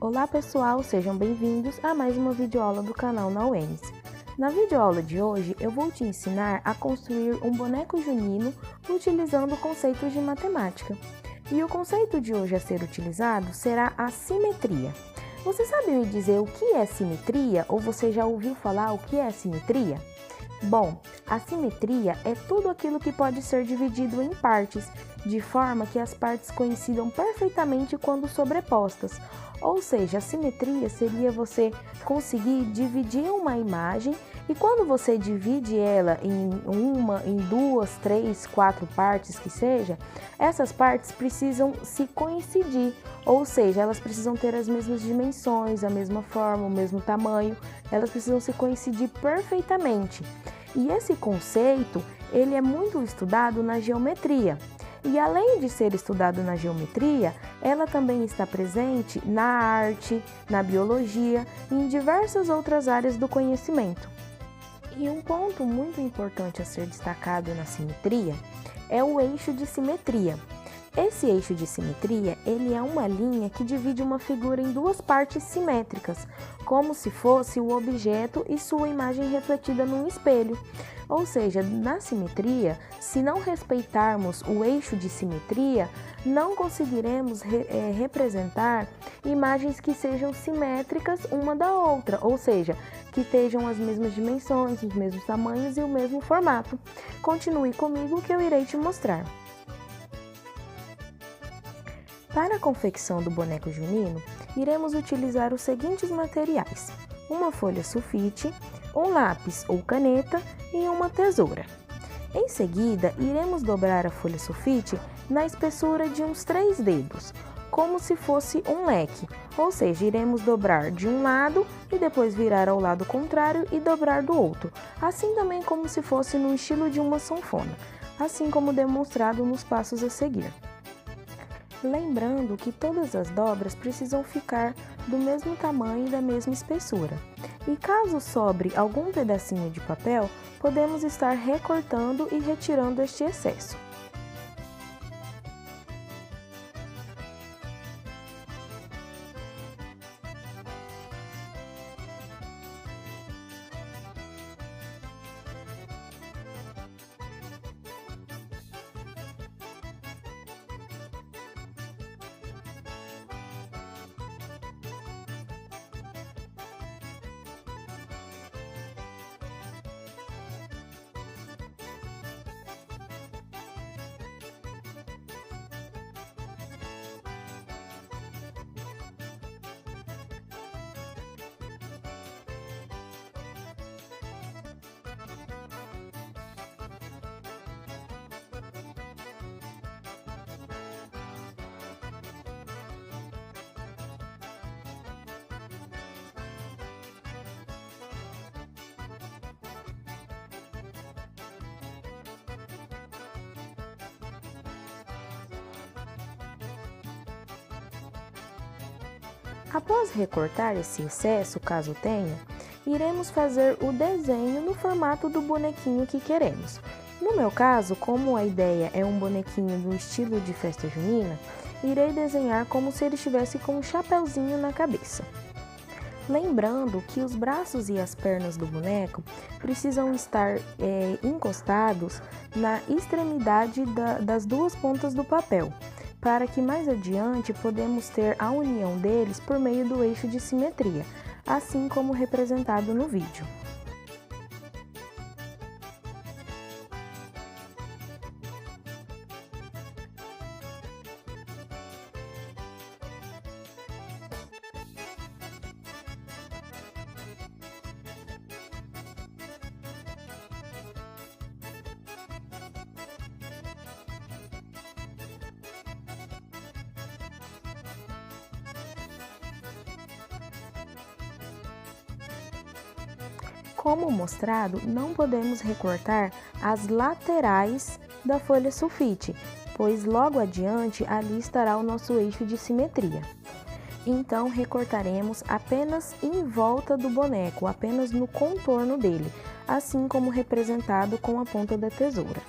Olá pessoal, sejam bem-vindos a mais uma videoaula do canal Na UEMS. Na videoaula de hoje eu vou te ensinar a construir um boneco junino utilizando conceitos de matemática. E o conceito de hoje a ser utilizado será a simetria. Você sabe me dizer o que é simetria ou você já ouviu falar o que é simetria? Bom, a simetria é tudo aquilo que pode ser dividido em partes, de forma que as partes coincidam perfeitamente quando sobrepostas. Ou seja, a simetria seria você conseguir dividir uma imagem e quando você divide ela em duas, três, quatro partes que seja, essas partes precisam se coincidir, ou seja, elas precisam ter as mesmas dimensões, a mesma forma, o mesmo tamanho, elas precisam se coincidir perfeitamente. E esse conceito, ele é muito estudado na geometria. E além de ser estudado na geometria, ela também está presente na arte, na biologia e em diversas outras áreas do conhecimento. E um ponto muito importante a ser destacado na simetria é o eixo de simetria. Esse eixo de simetria, ele é uma linha que divide uma figura em duas partes simétricas, como se fosse o objeto e sua imagem refletida num espelho. Ou seja, na simetria, se não respeitarmos o eixo de simetria, não conseguiremos representar imagens que sejam simétricas uma da outra, ou seja, que tenham as mesmas dimensões, os mesmos tamanhos e o mesmo formato. Continue comigo que eu irei te mostrar. Para a confecção do boneco junino, iremos utilizar os seguintes materiais: uma folha sulfite, um lápis ou caneta e uma tesoura. Em seguida, iremos dobrar a folha sulfite na espessura de uns 3 dedos, como se fosse um leque, ou seja, iremos dobrar de um lado e depois virar ao lado contrário e dobrar do outro, assim também como se fosse no estilo de uma sanfona, assim como demonstrado nos passos a seguir. Lembrando que todas as dobras precisam ficar do mesmo tamanho e da mesma espessura. E caso sobre algum pedacinho de papel, podemos estar recortando e retirando este excesso. Após recortar esse excesso, caso tenha, iremos fazer o desenho no formato do bonequinho que queremos. No meu caso, como a ideia é um bonequinho no estilo de festa junina, irei desenhar como se ele estivesse com um chapéuzinho na cabeça. Lembrando que os braços e as pernas do boneco precisam estar encostados na extremidade das duas pontas do papel, para que mais adiante podemos ter a união deles por meio do eixo de simetria, assim como representado no vídeo. Como mostrado, não podemos recortar as laterais da folha sulfite, pois logo adiante ali estará o nosso eixo de simetria. Então, recortaremos apenas em volta do boneco, apenas no contorno dele, assim como representado com a ponta da tesoura.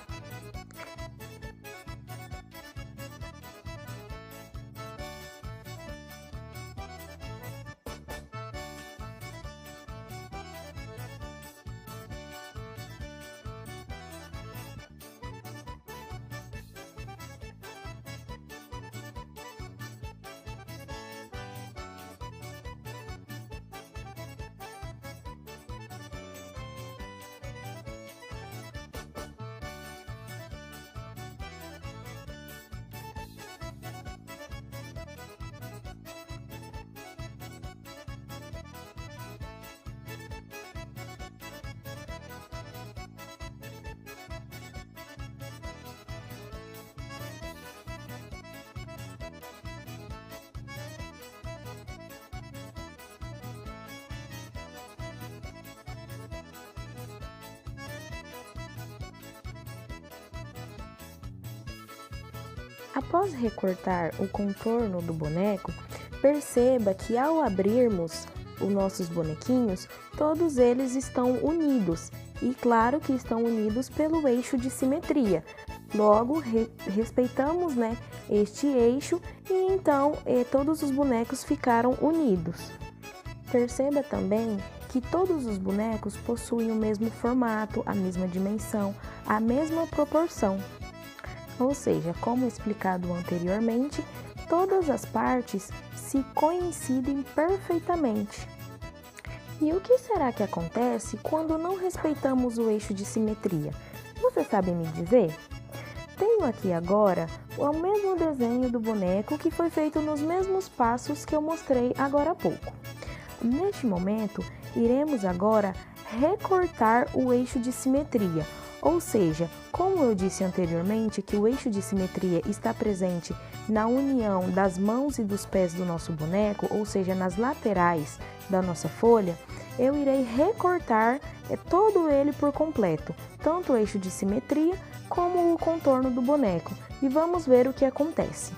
Após recortar o contorno do boneco, perceba que ao abrirmos os nossos bonequinhos, todos eles estão unidos e claro que estão unidos pelo eixo de simetria. Logo, respeitamos, este eixo e então todos os bonecos ficaram unidos. Perceba também que todos os bonecos possuem o mesmo formato, a mesma dimensão, a mesma proporção. Ou seja, como explicado anteriormente, todas as partes se coincidem perfeitamente. E o que será que acontece quando não respeitamos o eixo de simetria? Você sabe me dizer? Tenho aqui agora o mesmo desenho do boneco que foi feito nos mesmos passos que eu mostrei agora há pouco. Neste momento, iremos agora recortar o eixo de simetria, ou seja, como eu disse anteriormente que o eixo de simetria está presente na união das mãos e dos pés do nosso boneco, ou seja, nas laterais da nossa folha, eu irei recortar todo ele por completo, tanto o eixo de simetria como o contorno do boneco, e vamos ver o que acontece.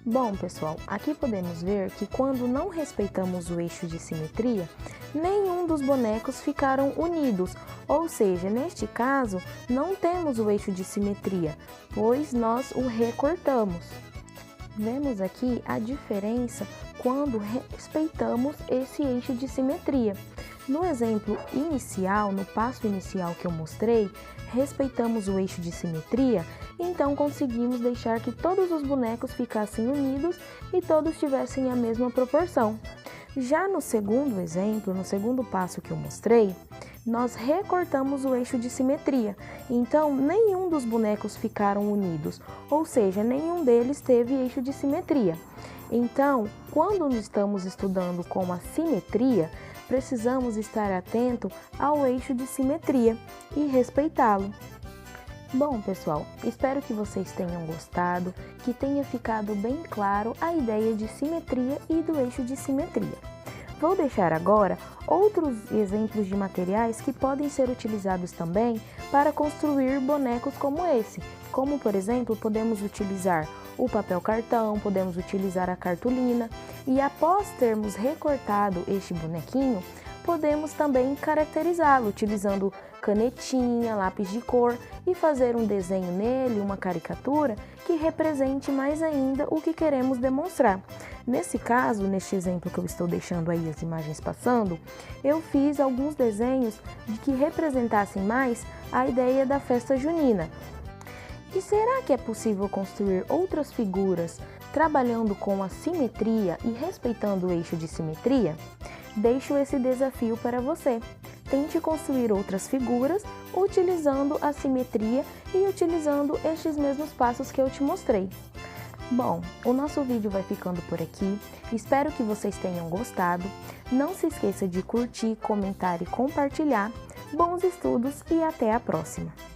Bom, pessoal, aqui podemos ver que quando não respeitamos o eixo de simetria, nenhum dos bonecos ficaram unidos, ou seja, neste caso, não temos o eixo de simetria, pois nós o recortamos. Vemos aqui a diferença quando respeitamos esse eixo de simetria. No exemplo inicial, no passo inicial que eu mostrei, respeitamos o eixo de simetria, então conseguimos deixar que todos os bonecos ficassem unidos e todos tivessem a mesma proporção. Já no segundo exemplo, no segundo passo que eu mostrei, nós recortamos o eixo de simetria, então nenhum dos bonecos ficaram unidos, ou seja, nenhum deles teve eixo de simetria. Então, quando estamos estudando com a simetria, precisamos estar atento ao eixo de simetria e respeitá-lo. Bom, pessoal, espero que vocês tenham gostado, que tenha ficado bem claro a ideia de simetria e do eixo de simetria. Vou deixar agora outros exemplos de materiais que podem ser utilizados também para construir bonecos como esse. Como, por exemplo, podemos utilizar o papel cartão, podemos utilizar a cartolina e após termos recortado este bonequinho, podemos também caracterizá-lo utilizando canetinha, lápis de cor e fazer um desenho nele, uma caricatura que represente mais ainda o que queremos demonstrar. Nesse caso, neste exemplo que eu estou deixando aí as imagens passando, eu fiz alguns desenhos de que representassem mais a ideia da festa junina. E será que é possível construir outras figuras trabalhando com a simetria e respeitando o eixo de simetria? Deixo esse desafio para você. Tente construir outras figuras utilizando a simetria e utilizando estes mesmos passos que eu te mostrei. Bom, o nosso vídeo vai ficando por aqui. Espero que vocês tenham gostado. Não se esqueça de curtir, comentar e compartilhar. Bons estudos e até a próxima!